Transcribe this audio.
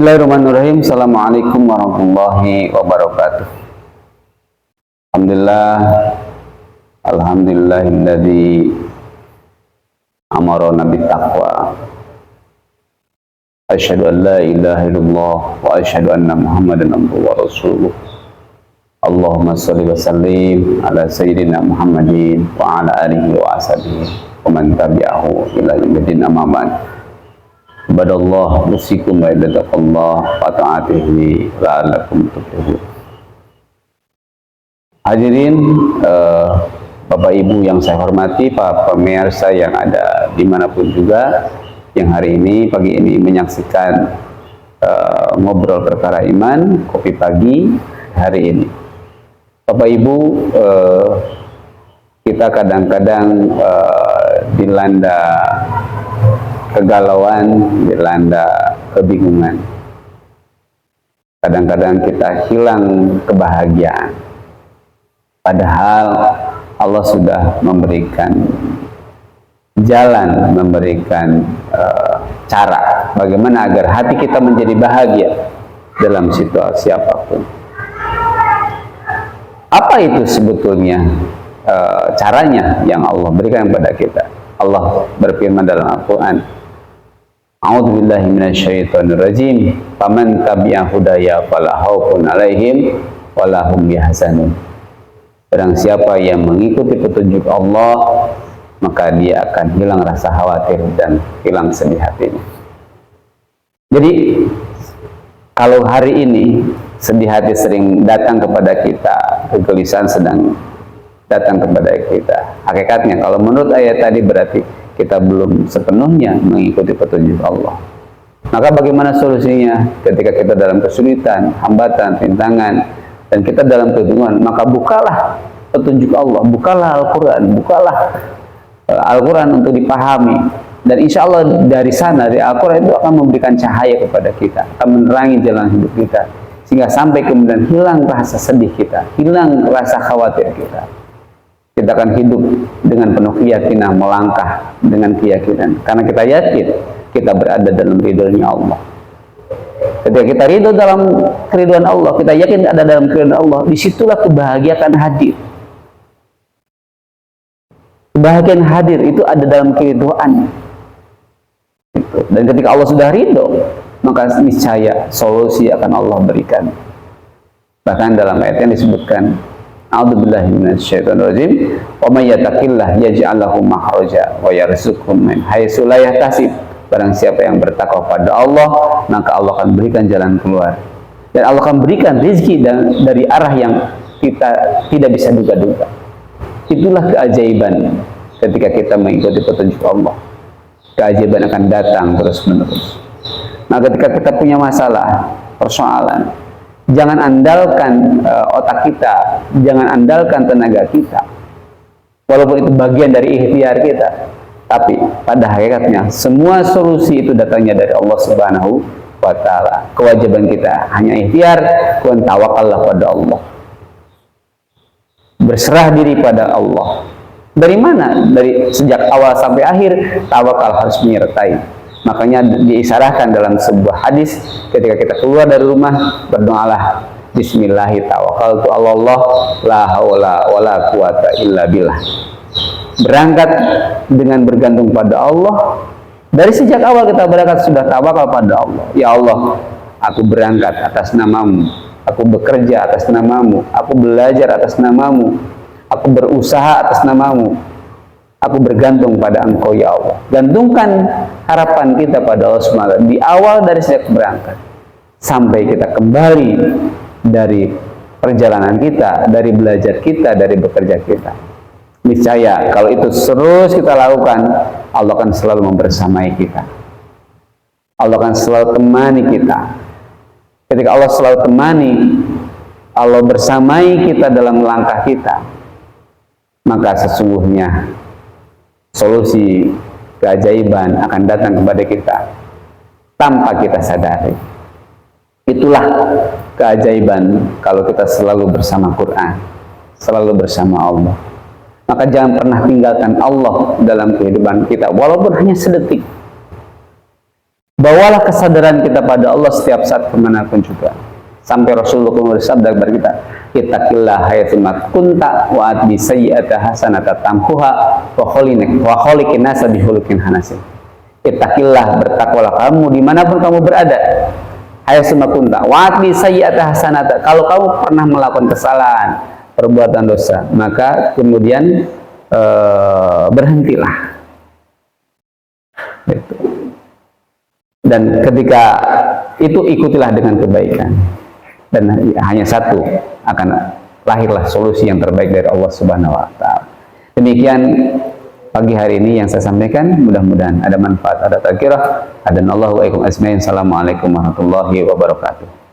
Bismillahirrahmanirrahim. Assalamualaikum warahmatullahi wabarakatuh. Alhamdulillahilladzi amarana bittaqwa. Asyhadu an la ilaha illallah wa asyhadu anna Muhammadan abduhu wa rasuluh. Allahumma shalli wa sallim ala sayyidina Muhammadin wa ala alihi wa ashabihi wa man tabi'ahu ila yaumil amma ba'd. Ibadallah musikum wa ibadakallah wa ta'atihi la'alakum tuflihun. Hadirin Bapak Ibu yang saya hormati, para pemirsa yang ada dimanapun juga yang hari ini, pagi ini menyaksikan ngobrol perkara iman, kopi pagi hari ini. Bapak Ibu, kita kadang-kadang dilanda kegalauan, dilanda kebingungan. Kadang-kadang kita hilang kebahagiaan. Padahal Allah sudah memberikan jalan, memberikan cara bagaimana agar hati kita menjadi bahagia dalam situasi apapun. Apa itu sebetulnya caranya yang Allah berikan kepada kita? Allah berfirman dalam Al-Quran, A'udzubillahi minasyaitonirrajim. Faman tabi'a hudaya fala khaufun 'alaihim wala hum yahzanun. Barang siapa yang mengikuti petunjuk Allah, maka dia akan hilang rasa khawatir dan hilang sedih hatinya. Jadi, kalau hari ini sedih hati sering datang kepada kita, kegelisahan sedang datang kepada kita. Hakikatnya, kalau menurut ayat tadi berarti kita belum sepenuhnya mengikuti petunjuk Allah. Maka bagaimana solusinya? Ketika kita dalam kesulitan, hambatan, rintangan, dan kita dalam kebingungan, maka bukalah petunjuk Allah, bukalah Al-Quran, bukalah Al-Quran untuk dipahami. Dan insya Allah dari sana, dari Al-Quran itu akan memberikan cahaya kepada kita, akan menerangi jalan hidup kita, sehingga sampai kemudian hilang rasa sedih kita, hilang rasa khawatir kita. Kita akan hidup dengan penuh keyakinan, melangkah dengan keyakinan. Karena kita yakin kita berada dalam ridhonya Allah. Ketika kita ridho dalam keridhaan Allah, kita yakin ada dalam keridhaan Allah, disitulah kebahagiaan hadir. Kebahagiaan hadir itu ada dalam keridhaan. Dan ketika Allah sudah ridho, maka niscaya solusi akan Allah berikan. Bahkan dalam ayat yang disebutkan, A'udzubillahi minasyaitonirrajim. Wa may yattaqillah yaj'al lahu makhraja wa yarzuqhu min haitsu la yahtasib. Barang siapa yang bertakwa pada Allah, maka Allah akan berikan jalan keluar. Dan Allah akan berikan rezeki dari arah yang kita tidak bisa duga-duga. Itulah keajaiban ketika kita mengikuti petunjuk Allah. Keajaiban akan datang terus-menerus. Nah, ketika kita punya masalah, persoalan, jangan andalkan otak kita, jangan andalkan tenaga kita. Walaupun itu bagian dari ikhtiar kita, tapi pada hakikatnya semua solusi itu datangnya dari Allah Subhanahu wa Ta'ala. Kewajiban kita hanya ikhtiar, dan tawakallah pada Allah. Berserah diri pada Allah. Dari mana? Dari sejak awal sampai akhir, tawakal harus menyertai. Makanya diisyaratkan dalam sebuah hadis, ketika kita keluar dari rumah, berdoalah Bismillahi tawakkaltu 'ala Allah la haula wala quwata illa billah. Berangkat dengan bergantung pada Allah. Dari sejak awal kita berangkat sudah tawakal pada Allah. Ya Allah, aku berangkat atas namamu, aku bekerja atas namamu, aku belajar atas namamu, aku berusaha atas namamu, aku bergantung pada Engkau ya Allah. Gantungkan harapan kita pada Allah SWT di awal dari sejak berangkat sampai kita kembali dari perjalanan kita, dari belajar kita, dari bekerja kita. Niscaya kalau itu terus kita lakukan, Allah akan selalu membersamai kita. Allah akan selalu temani kita. Ketika Allah selalu temani, Allah bersamai kita dalam langkah kita, maka sesungguhnya solusi keajaiban akan datang kepada kita tanpa kita sadari. Itulah keajaiban kalau kita selalu bersama Quran, selalu bersama Allah. Maka jangan pernah tinggalkan Allah dalam kehidupan kita, walaupun hanya sedetik. bawalah kesadaran kita pada Allah setiap saat kemanapun juga. Sampai Rasulullah bersabda kepada kita, ittaqillah haitsuma kunta wa atbi sayyi'ata hasanata tamhuha wa khaliqin nasa bi khuluqin hasanin. Ittaqillah, bertakwalah kamu dimanapun kamu berada. Haitsuma kunta wa atbi sayyi'ata hasanata, kalau kamu pernah melakukan kesalahan, perbuatan dosa, maka kemudian berhentilah. Gitu. Dan ketika itu ikutilah dengan kebaikan. Dan hanya satu, akan lahirlah solusi yang terbaik dari Allah Subhanahu wa taala. Demikian pagi hari ini yang saya sampaikan, mudah-mudahan ada manfaat, ada tadzkirah. Hadanallahu wa iyyakum ajmain. Assalamualaikum warahmatullahi wabarakatuh.